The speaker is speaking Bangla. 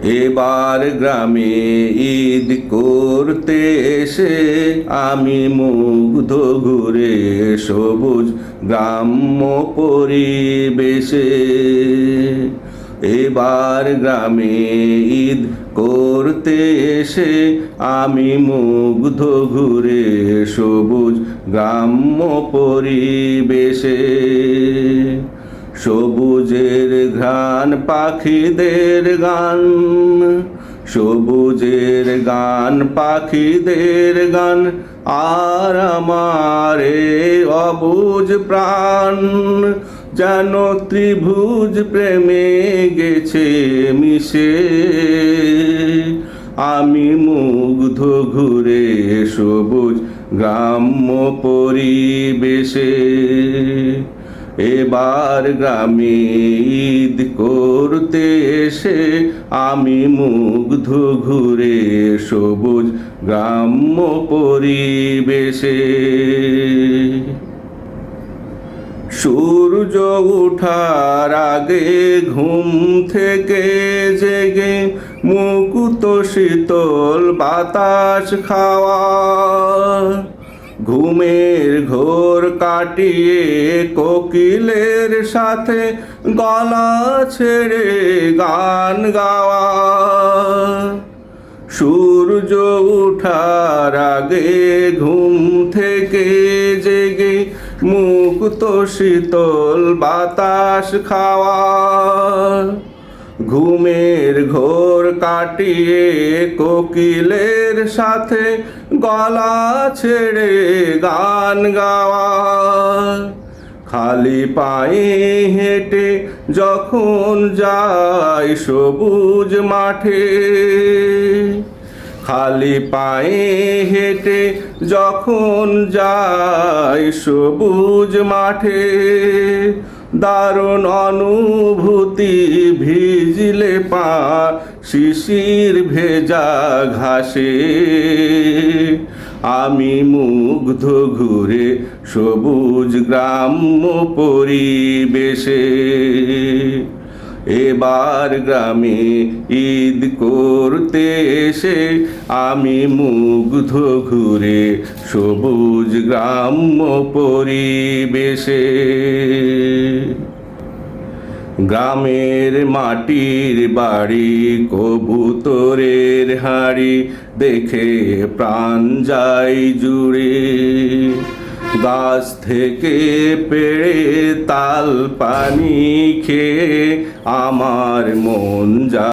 এবার গ্রামে ঈদ করতে এসে আমি মুগ্ধ ঘুরে সবুজ গ্রাম্য পরিবেশে। এবার গ্রামে ঈদ করতে এসে আমি মুগ্ধ ঘুরে সবুজ গ্রাম্য পরিবেশে। সবুজের ঘ্রাণ পাখিদের গান, সবুজের গান পাখিদের গান, আর আমার অবুঝ প্রাণ যেন ত্রিভুজ প্রেমে গেছে মিশে। আমি মুগ্ধ ঘুরে সবুজ গ্রাম্য পরিবেশে। এবার গ্রামে ঈদ করতে এসে আমি মুগ্ধ ঘুরে সবুজ গ্রাম্য পরিবেশে। সূর্য ওঠার আগে ঘুম থেকে জেগে মুক্ত শীতল বাতাস খাওয়া, ঘুমের ঘোর কাটিয়ে কোকিলের সাথে গলা ছেড়ে গান গাওয়া। সূর্য ওঠার আগে ঘুম থেকে জেগে মুক্ত শীতল বাতাস খাওয়া, ঘুমের ঘোর কাটিয়ে কোকিলের সাথে গলা ছেড়ে গান গাওয়া। খালি পায়ে হেঁটে যখন যাই সবুজ মাঠে, খালি পায়ে হেঁটে যখন যাই সবুজ মাঠে, দারুণ অনুভূতি ভিজলে পা শিশির ভেজা ঘাসে। আমি মুগ্ধ ঘুরে সবুজ গ্রাম্য পরিবেশে। এবার গ্রামে ঈদ করতে এসে আমি মুগ্ধ ঘুরে সবুজ গ্রাম্য পরিবেশে। গ্রামের মাটির বাড়ি, কবুতরের হাড়ি দেখে প্রাণ যায় জুড়ে। গাছ থেকে পেড়ে তাল পানি খেয়ে আমার মন যায়।